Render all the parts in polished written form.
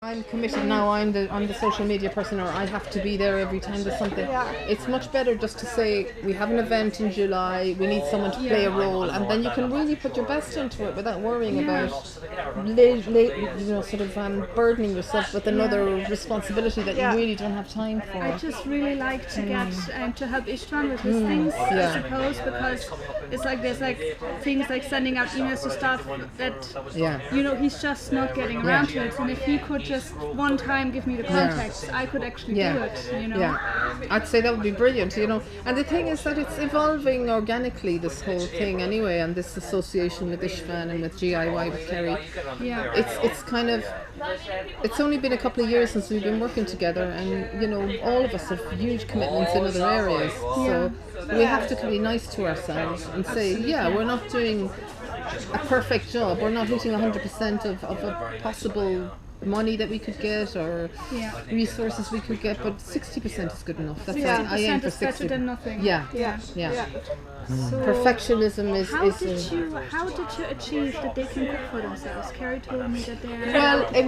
I'm committed now. I'm the social media person, or I have to be there every time there's something. Yeah. It's much better just to say we have an event in July. We need someone to play a role, and then you can really put your best into it without worrying about, sort of burdening yourself with another responsibility that you really don't have time for. I just really like to get to help Istvan with his things, I suppose, because it's like there's like things like sending out emails to stuff that he's just not getting around to it, and if he could just one time give me the context, I could actually do it. Yeah, I'd say that would be brilliant. And the thing is that it's evolving organically, this whole thing anyway, and this association with Istvan and with GIY with Kerry. Yeah, it's kind of, it's only been a couple of years since we've been working together, and all of us have huge commitments in other areas, so we have to be nice to ourselves and say, we're not doing a perfect job, we're not hitting 100% of a possible money that we could get or resources we could get, but 60% is good enough. That's I aim for 60%. Better than nothing. Yeah. So perfectionism is. How did you achieve that they can cook for themselves? Carrie told me that they're. Well, it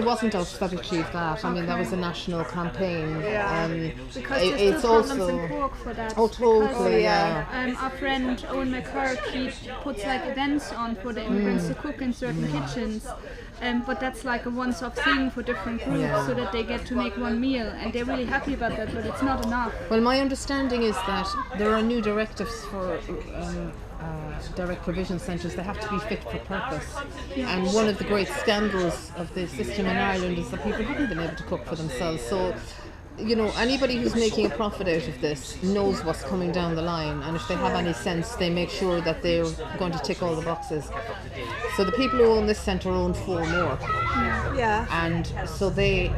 wasn't us that achieved that. I mean, that was a national campaign. Because it's still also problems in Cork for that. Oh, totally. Our friend Owen McCurk, he puts like events on for the immigrants to cook in certain kitchens. But that's like a once-off thing for different groups, so that they get to make one meal, and they're really happy about that, but it's not enough. Well, my understanding is that there are new directives for direct provision centres. They have to be fit for purpose. And one of the great scandals of the system in Ireland is that people haven't been able to cook for themselves. So, anybody who's making a profit out of this knows what's coming down the line, and if they have any sense, they make sure that they're going to tick all the boxes. So the people who own this centre own 4 more. And so they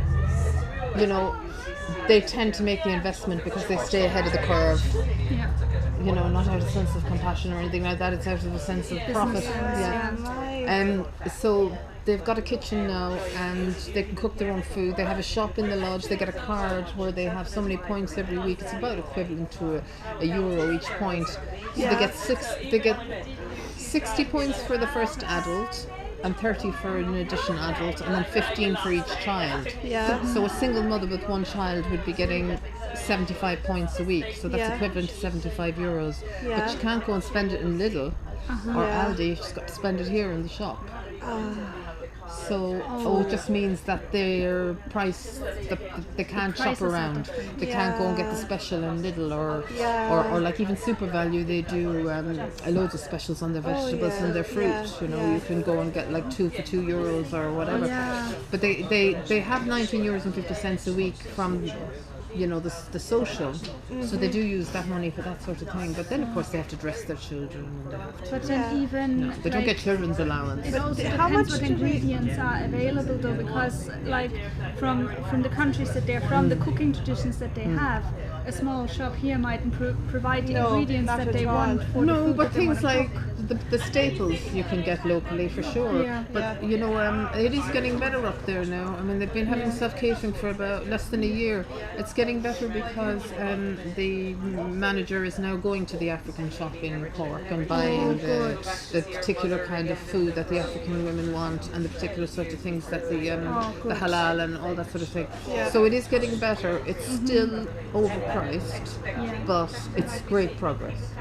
tend to make the investment because they stay ahead of the curve. Not out of a sense of compassion or anything like that, it's out of a sense of profit. So they've got a kitchen now, and they can cook their own food. They have a shop in the lodge. They get a card where they have so many points every week. It's about equivalent to a euro each point. So they get 60 points for the first adult, and 30 for an additional adult, and then 15 for each child. So a single mother with one child would be getting 75 points a week, so that's equivalent to 75 euros. But she can't go and spend it in Lidl or Aldi, she's got to spend it here in the shop. So it just means that their price, they can't shop around. They can't go and get the special in Lidl or like even Super Value. They do loads of specials on their vegetables and their fruit. You can go and get like 2 for €2 or whatever. But they have 19 euros and 50 cents a week from the social, so they do use that money for that sort of thing. But then of course they have to dress their children, and they have to, but then even they don't get children's allowance. It also depends what ingredients are available though, because like from the countries that they're from, the cooking traditions that they have, a small shop here mightn't provide the ingredients that they want for the food but that they things want to like cook. the staples you can get locally for sure. But it is getting better up there now. I mean, they've been having self-catering for about less than a year. It's getting better because the manager is now going to the African shop in Cork and buying the particular kind of food that the African women want, and the particular sort of things that the halal and all that sort of thing. So it is getting better. It's still overpriced, but it's great progress.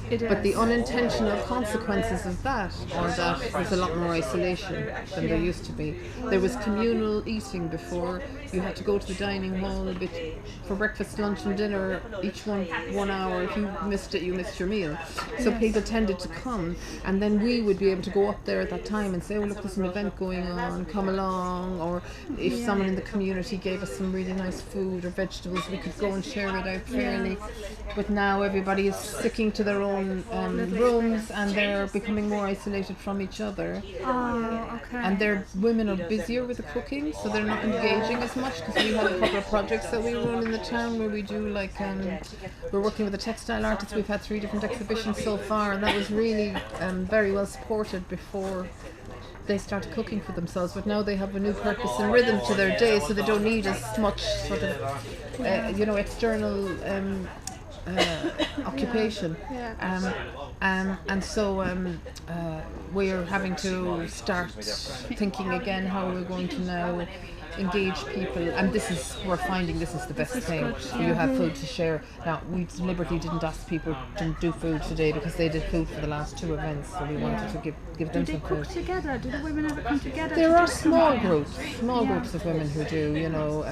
But the unintentional consequences of that are that there's a lot more isolation than there used to be. There was communal eating before. You had to go to the dining hall a bit for breakfast, lunch and dinner, each 1 hour. If you missed it, you missed your meal. So people tended to come, and then we would be able to go up there at that time and say, oh look, there's an event going on, come along. Or if someone in the community gave us some really nice food or vegetables, we could go and share it out fairly. But now everybody is sticking to their own rooms, and they're becoming more isolated from each other. And their women are busier with the cooking, so they're not engaging as much, because we have a couple of projects that we run in the town where we do like we're working with the textile artists. We've had 3 different exhibitions so far, and that was really very well supported before they started cooking for themselves. But now they have a new purpose and rhythm to their day, so they don't need as much sort of external occupation. And so we're having to start thinking again how we're going to now engage people, and we're finding this is the best thing. good, You have food to share. Now, we deliberately didn't ask people to do food today because they did food for the last 2 events, so we wanted to give them some food. Do they cook together? Do the women ever come together? There are small groups of women who do, you know,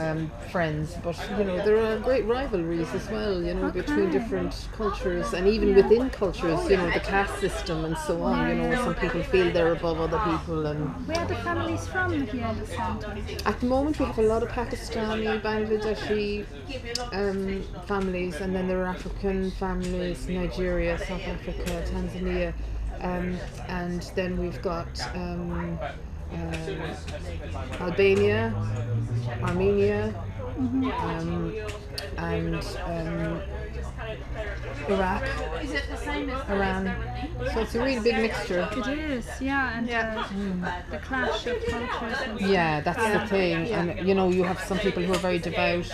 friends, but you know, there are great rivalries as well, you know, between different cultures, and even within cultures, you know, the caste system and so on, you know, where some people feel they're above other people. And where are the families from here in the centre? at the moment we have a lot of Pakistani, Bangladeshi families, and then there are African families, Nigeria, South Africa, Tanzania, and then we've got Albania, Armenia, and Iraq, Iran. So it's a really big mixture. It is, yeah, and the clash of cultures. And stuff. Yeah, that's the thing. And you know, you have some people who are very devout,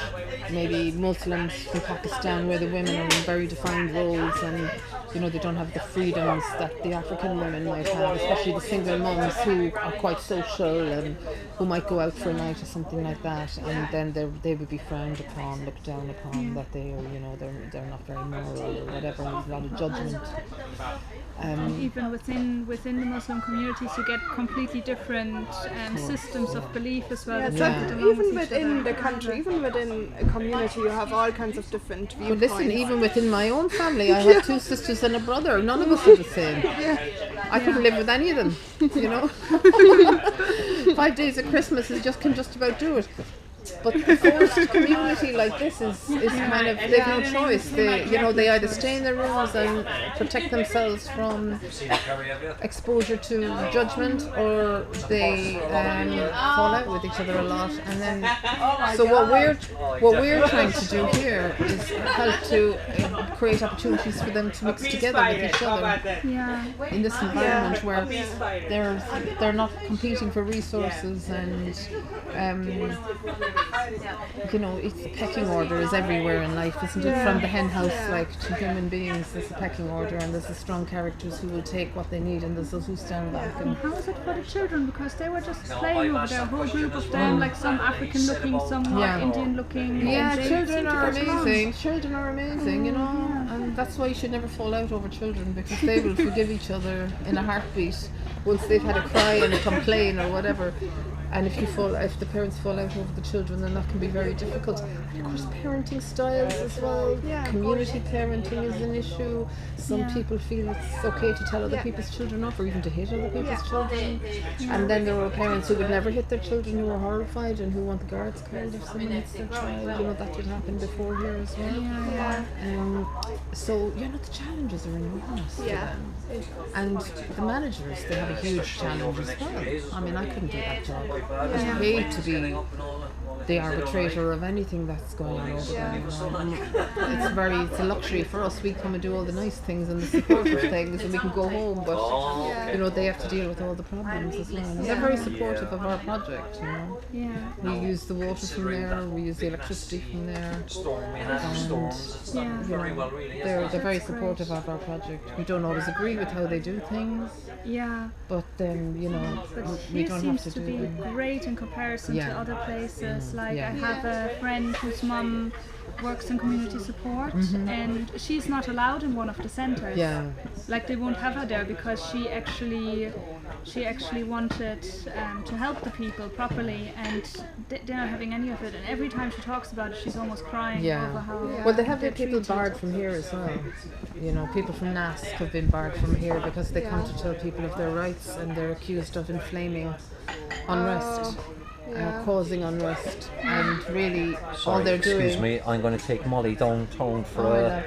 maybe Muslims from Pakistan, where the women are in very defined roles, and you know, they don't have the freedoms that the African women might have, especially the single mums who are quite social and who might go out for a night or something like that, and then they would be frowned upon, looked down upon, that they are, you know, they're not very moral or whatever, and there's a lot of judgment. Even within the Muslim communities, you get completely different systems of belief as well. Even within the country, even within a community, you have all kinds of different viewpoints. Well, listen, even within my own family, I have 2 sisters and a brother. None of us are the same. I couldn't live with any of them, you know. 5 days of Christmas can just about do it. But the forced community like this is kind of, they've no choice. They either stay in their rooms and protect themselves from exposure to judgment, or they fall out with each other a lot. And then, so what we're trying to do here is help to create opportunities for them to mix together with each other in this environment where they're not competing for resources, and you know, it's the pecking order is everywhere in life, isn't it? From the hen house, like, to human beings, there's a pecking order, and there's the strong characters who will take what they need, and there's those who stand back. And how is it for the children? Because they were just playing over there, a whole group of them, like some African looking, some more Indian looking. Yeah, children are amazing. Children are amazing, you know, and that's why you should never fall out over children, because they will forgive each other in a heartbeat once they've had a cry and a complaint or whatever. And if the parents fall out over the children, then that can be very difficult. And of course, parenting styles as well. Community parenting is an issue. Some people feel it's okay to tell other people's children off, or even to hit other people's children. And then there are parents who would never hit their children, who are horrified and who want the guards called if someone hits their child. You know, that did happen before here as well. So, you know, the challenges are enormous for them. And the managers, they have a huge challenge as well. I mean, I couldn't do that job. I hate to be the arbitrator of anything that's going on over there. It's a luxury for us. We come and do all the nice things and the supportive things, and we can go home, but you know, they have to deal with all the problems as well. And they're very supportive of our project, you know. We use the water from there, we use the electricity from there, and you know, they're very supportive of our project. We don't always agree with how they do things, but then, you know, we don't have to do it. Seems to be great in comparison to other places. Like, I have a friend whose mum works in community support, and she's not allowed in one of the centres. Like, they won't have her there because she actually wanted to help the people properly, and they're not having any of it. And every time she talks about it, she's almost crying over how. Well, they have people barred from here as well. You know, people from NASC have been barred from here because they come to tell people of their rights, and they're accused of inflaming unrest. Causing unrest, and really all they're doing. Excuse me, I'm going to take Molly downtown for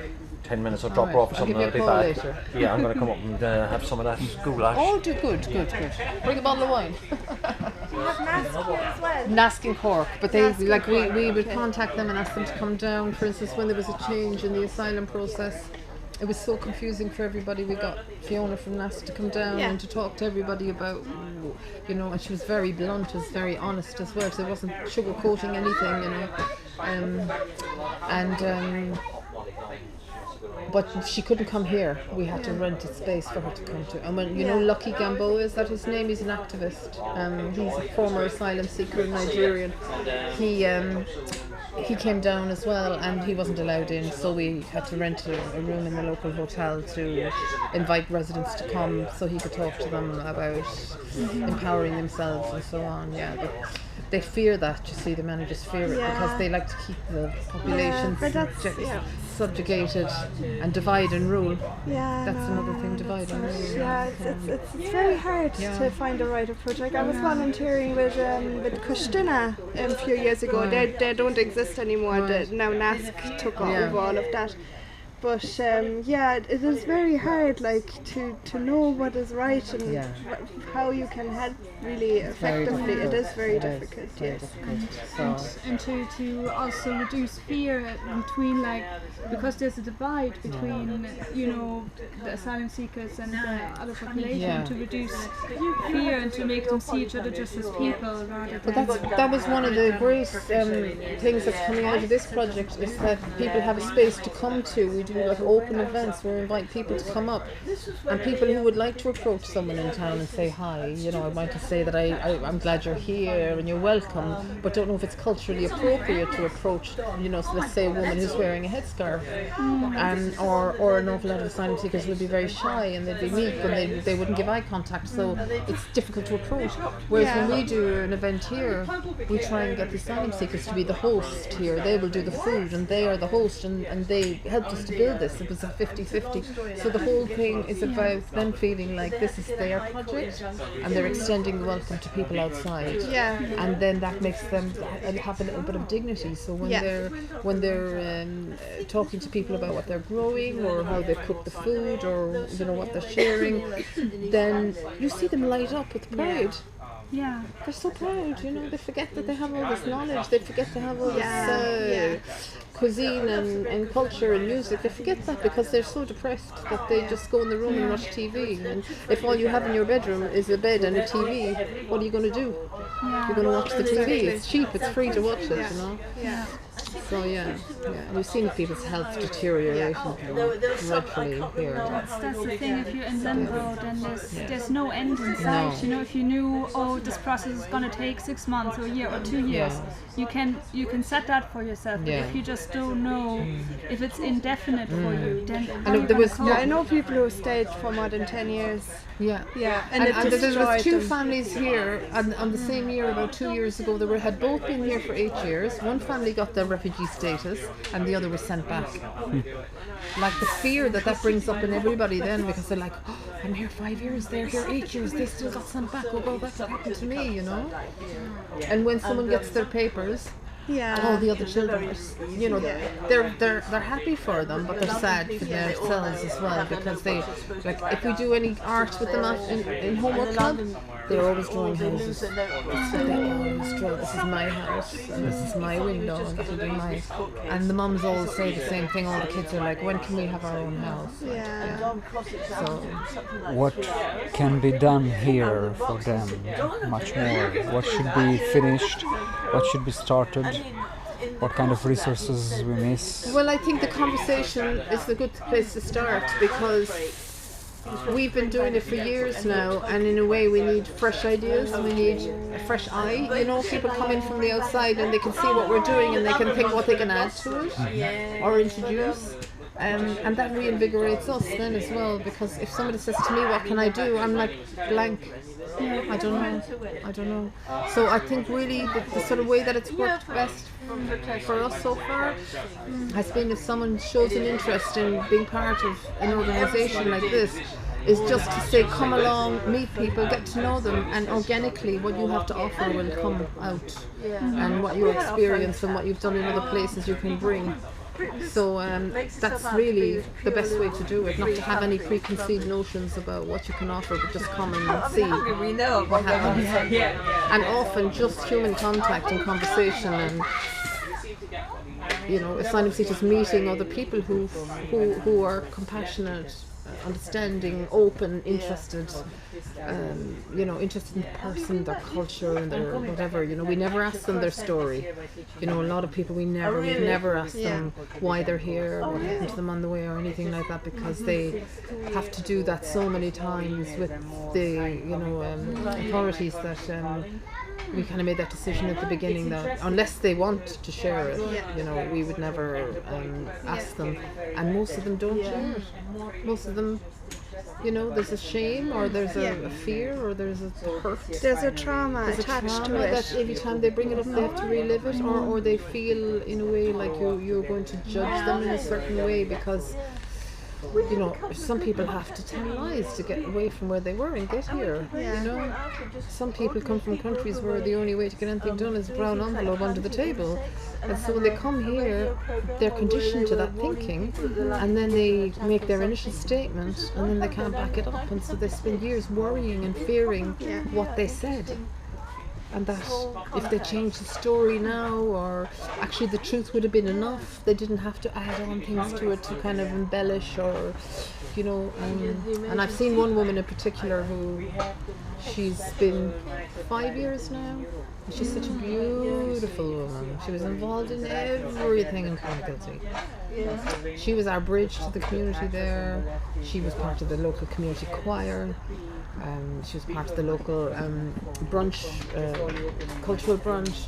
10 minutes or drop her off or something. I'll be back later. Yeah, I'm going to come up and have some of that goulash. Oh, good. Bring a bottle of wine. Do you have NASC here as well? NASC in Cork, but they we would contact them and ask them to come down. For instance, when there was a change in the asylum process, it was so confusing for everybody. We got Fiona from NASC to come down and to talk to everybody about, you know, and she was very blunt, was very honest as well, so it wasn't sugarcoating anything, you know. but she couldn't come here. We had to rent a space for her to come to. And when, you know, Lucky Gamboa, is that his name? He's an activist. He's a former asylum seeker, Nigerian. He came down as well, and he wasn't allowed in, so we had to rent a room in the local hotel to invite residents to come so he could talk to them about empowering themselves and so on. Yeah, but they fear that, you see, the managers fear it because they like to keep the population subjugated and divide and rule. That's another thing, divide and rule. Yeah, it's very hard to find the right approach. Like I was volunteering with Kustina a few years ago. They don't exist anymore. Now NASC took over all of that. But it is very hard, like to know what is right and how you can help really effectively. It is very difficult. Yes. And to also reduce fear between, like, because there's a divide between the asylum seekers and the other population, to reduce fear and to make them see each other just as people rather than. But that was one of the great things that's coming out of this project, is that people have a space to come to. We do like open events where we invite people to come up, and people who would like to approach someone in town and say hi. I want to say that I'm glad you're here and you're welcome, but don't know if it's culturally appropriate to approach, so let's say a woman who's wearing a headscarf, or an awful lot of asylum seekers would be very shy and they'd be meek and they wouldn't give eye contact, so it's difficult to approach. Whereas when we do an event here, we try and get the asylum seekers to be the host here. They will do the food and they are the host, and they helped us to build this. It was a 50-50. So the whole thing is about them feeling like this is their project and they're extending the welcome to people outside. And then that makes them have a little bit of dignity. So when they're talking to people about what they're growing or how they cook the food or what they're sharing, then you see them light up with pride. Yeah, they're so proud, they forget that they have all this knowledge, they forget they have all this cuisine and culture and music. They forget that because they're so depressed that they just go in the room and watch TV. And if all you have in your bedroom is a bed and a TV, what are you going to do? You're going to watch the TV. It's cheap, it's free to watch it, So we've seen people's health deteriorate dreadfully here. That's the thing. If you're in limbo, then there's no end in sight. If you knew, this process is going to take 6 months or a year or 2 years, you can set that for yourself. But if you just don't know, if it's indefinite for you, then I know people who stayed for more than 10 years. And there was 2 families here on the same year, about 2 years ago. They had both been here for 8 years. One family got their refugee status and the other was sent back. Like the fear that brings up in everybody then, because they're like, I'm here 5 years, they're here 8 years, they still got sent back. Oh God, that's what happened to me, And when someone gets their papers, all the other children, they're happy for them, but they're sad for themselves as well, because they, like, if we do any art with them in homework club, they're always drawing houses. That's what they always draw. This is my house, and this is my window, and this will be my. And the mums always say the same thing. All the kids are like, when can we have our own house? So, what can be done here for them? Much more. What should be finished? What should be started? What kind of resources we miss? Well, I think the conversation is a good place to start, because we've been doing it for years now, and in a way we need fresh ideas, we need a fresh eye. People come in from the outside and they can see what we're doing and they can think what they can add to it or introduce. And that reinvigorates us then as well, because if somebody says to me, what can I do? I'm like, blank. I don't know. So I think really the sort of way that it's worked best for us so far has been, if someone shows an interest in being part of an organisation like this, is just to say, come along, meet people, get to know them, and organically what you have to offer will come out, and what your experience and what you've done in other places you can bring. So that's really the best way to do it, not to have any preconceived notions about what you can offer, but just come and see what happens. And often just human contact and conversation, and asylum seekers meeting other people who are compassionate understanding, open, interested, interested in the person, their culture, and their whatever. We never ask them their story. A lot of people we've never asked them why they're here, what happened to them on the way, or anything like that, because they have to do that so many times with the authorities that we kind of made that decision at the beginning that unless they want to share it, we would never ask them, and most of them don't share it. Most of them, there's a shame, or there's a fear, or there's a hurt. There's a trauma attached to it. That every time they bring it up, they have to relive it, or they feel in a way like you're going to judge them in a certain way, because some people have to tell lies to get away from where they were and get here. Some people come from countries where the only way to get anything done is a brown envelope under the table, and so when they come here, they're conditioned to that thinking, and then they make their initial statement, and then they can't back it up, and so they spend years worrying and fearing what they said. And that if they change the story now, or actually the truth would have been enough, they didn't have to add on things to it to kind of embellish, or and I've seen one woman in particular who she's been 5 years now. She's such a beautiful woman. She was involved in everything in Clonakilty. She was our bridge to the community there. She was part of the local community choir. She was part of the local brunch, cultural brunch,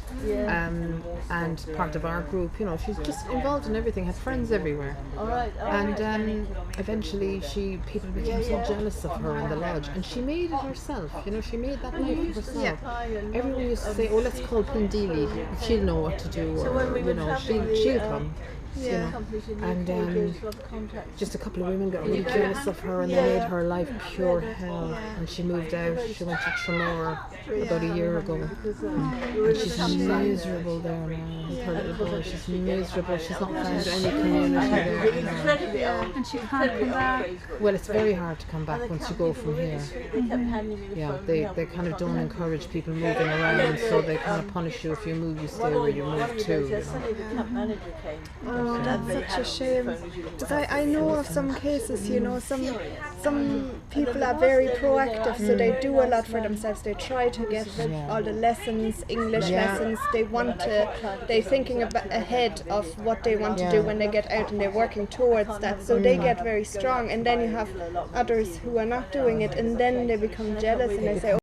and part of our group. She's just involved in everything, had friends everywhere. And eventually people became so jealous of her in the lodge, and she made it herself. She made that life herself. Everyone used to say, "Oh, let's call Pindili. She'll know what to do," or she'll come. And just a couple of women got really jealous of her, and they made her life pure hell, and she moved out. She went to Tremor about a year ago, and she's miserable there now with her little boy. She's miserable. She's not found any community there. And she can't come back. Well, it's very hard to come back once you go from here. Yeah, they kind of don't encourage people moving around, so they kind of punish you if you move. You stay where you move to. Oh, that's such a shame. Because I know of some cases, some people are very proactive, so they do a lot for themselves. They try to get all the lessons, English lessons. They're thinking ahead of what they want to do when they get out, and they're working towards that. So they get very strong, and then you have others who are not doing it, and then they become jealous, and they say,